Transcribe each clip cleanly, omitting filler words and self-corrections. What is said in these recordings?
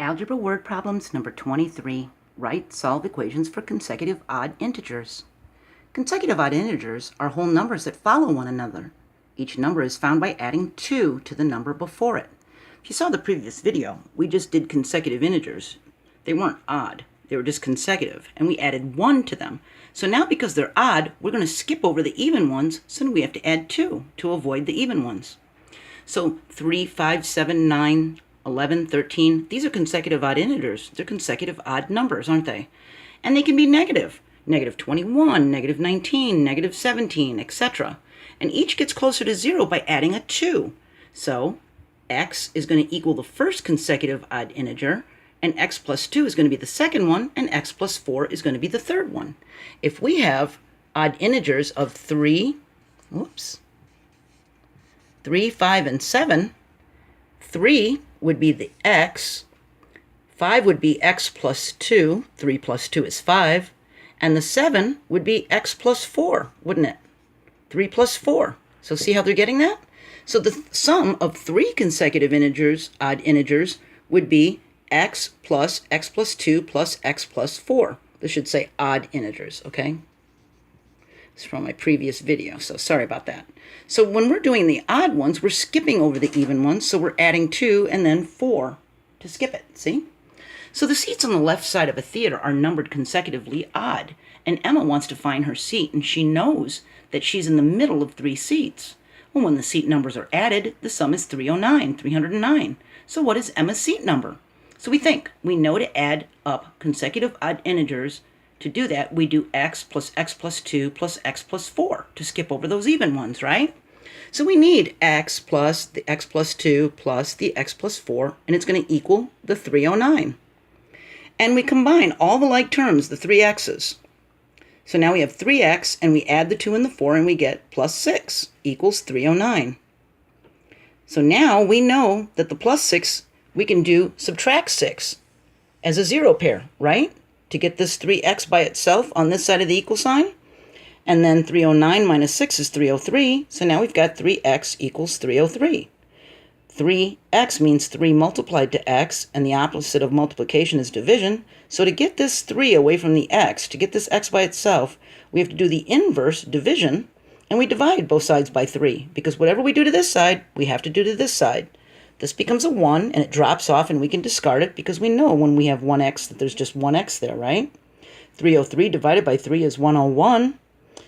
Algebra word problems number 23. Write, solve equations for consecutive odd integers. Consecutive odd integers are whole numbers that follow one another. Each number is found by adding 2 to the number before it. If you saw the previous video, we just did consecutive integers. They weren't odd, they were just consecutive, and we added 1 to them. So now because they're odd, we're going to skip over the even ones, so we have to add 2 to avoid the even ones. So 3, 5, 7, 9, 11, 13, these are consecutive odd integers. They're consecutive odd numbers, aren't they? And they can be negative. Negative 21, negative 19, negative 17, etc. And each gets closer to 0 by adding a 2. So x is going to equal the first consecutive odd integer, and x plus 2 is going to be the second one, and x plus 4 is going to be the third one. If we have odd integers of 3, 5, and 7, 3 would be the x, 5 would be x plus 2, 3 plus 2 is 5, and the 7 would be x plus 4, wouldn't it? 3 plus 4. So see how they're getting that? So the sum of 3 consecutive integers, odd integers, would be x plus 2 plus x plus 4. This should say odd integers, okay? It's from my previous video, so sorry about that. So when we're doing the odd ones, we're skipping over the even ones, so we're adding 2 and then 4 to skip it, see? So the seats on the left side of a theater are numbered consecutively odd, and Emma wants to find her seat, and she knows that she's in the middle of 3 seats. Well, when the seat numbers are added, the sum is 309. So what is Emma's seat number? So we know to add up consecutive odd integers. To do that, we do x plus 2 plus x plus 4 to skip over those even ones, right? So we need x plus the x plus 2 plus the x plus 4, and it's going to equal the 309. And we combine all the like terms, the 3x's. So now we have 3x, and we add the 2 and the 4, and we get plus 6 equals 309. So now we know that the plus 6, we can do subtract 6 as a 0 pair, right? To get this 3x by itself on this side of the equal sign. And then 309 minus 6 is 303. So now we've got 3x equals 303. 3x means 3 multiplied to x, and the opposite of multiplication is division. So to get this 3 away from the x, to get this x by itself, we have to do the inverse division, and we divide both sides by 3. Because whatever we do to this side, we have to do to this side. This becomes a 1, and it drops off, and we can discard it because we know when we have 1x that there's just 1x there, right? 303 divided by 3 is 101.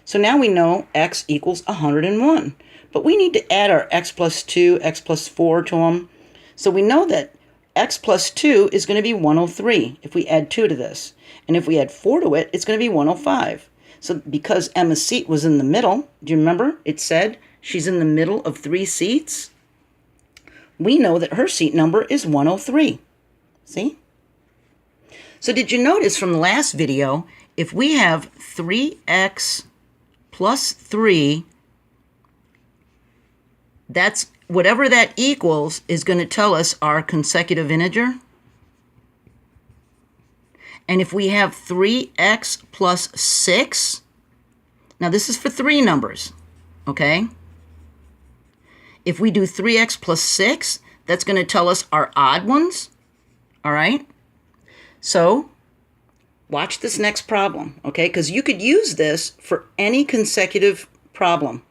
So now we know x equals 101. But we need to add our x plus 2, x plus 4 to them. So we know that x plus 2 is going to be 103 if we add 2 to this. And if we add 4 to it, it's going to be 105. So because Emma's seat was in the middle, do you remember? It said she's in the middle of 3 seats. We know that her seat number is 103. See? So did you notice from the last video, if we have 3x plus 3, that's whatever that equals is going to tell us our consecutive integer. And if we have 3x plus 6, now this is for 3 numbers, okay? If we do 3x plus 6, that's going to tell us our odd ones, all right? So watch this next problem, okay? Because you could use this for any consecutive problem.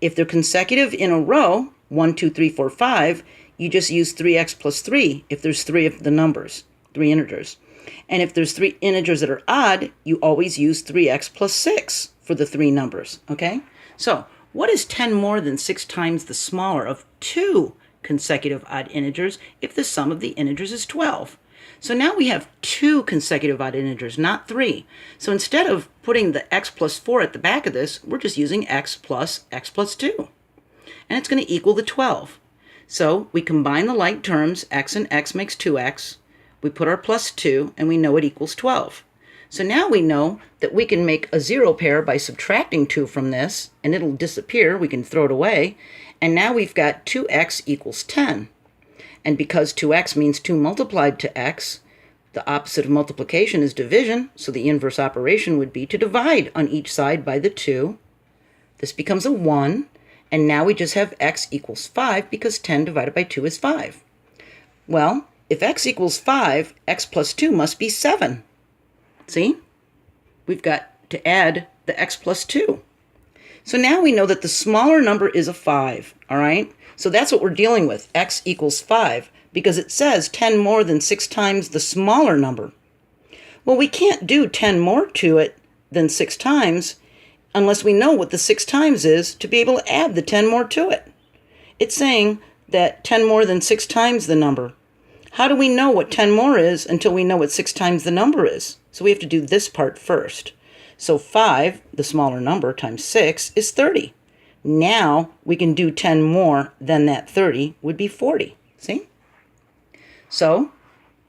If they're consecutive in a row, 1, 2, 3, 4, 5, you just use 3x plus 3 if there's 3 of the numbers, 3 integers. And if there's 3 integers that are odd, you always use 3x plus 6 for the 3 numbers, okay? So what is 10 more than 6 times the smaller of 2 consecutive odd integers if the sum of the integers is 12? So now we have 2 consecutive odd integers, not 3. So instead of putting the x plus 4 at the back of this, we're just using x plus 2. And it's going to equal the 12. So we combine the like terms, x and x makes 2x. We put our plus 2, and we know it equals 12. So now we know that we can make a 0 pair by subtracting 2 from this, and it'll disappear. We can throw it away. And now we've got 2x equals 10. And because 2x means 2 multiplied to x, the opposite of multiplication is division, so the inverse operation would be to divide on each side by the 2. This becomes a 1, and now we just have x equals 5 because 10 divided by 2 is 5. Well, if x equals 5, x plus 2 must be 7. See? We've got to add the x plus 2. So now we know that the smaller number is a 5, all right? So that's what we're dealing with, x equals 5, because it says 10 more than 6 times the smaller number. Well, we can't do 10 more to it than 6 times unless we know what the 6 times is to be able to add the 10 more to it. It's saying that 10 more than 6 times the number. How do we know what 10 more is until we know what 6 times the number is? So we have to do this part first. So 5, the smaller number, times 6 is 30. Now we can do 10 more than that 30 would be 40. See? So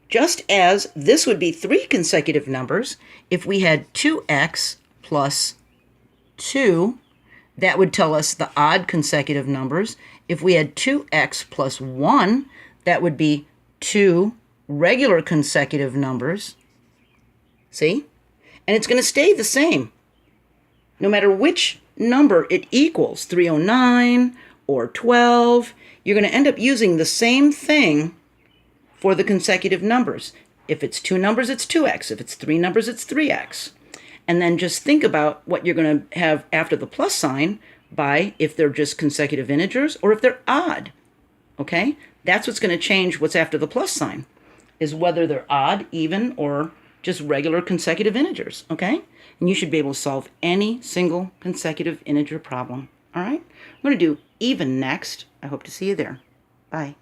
just as this would be 3 consecutive numbers, if we had 2x plus 2, that would tell us the odd consecutive numbers. If we had 2x plus 1, that would be 2 regular consecutive numbers. See? And it's going to stay the same. No matter which number it equals, 309 or 12, you're going to end up using the same thing for the consecutive numbers. If it's 2 numbers, it's 2x. If it's 3 numbers, it's 3x. And then just think about what you're going to have after the plus sign by if they're just consecutive integers or if they're odd. Okay? That's what's going to change what's after the plus sign, is whether they're odd, even, or just regular consecutive integers. Okay? And you should be able to solve any single consecutive integer problem. All right? I'm going to do even next. I hope to see you there. Bye.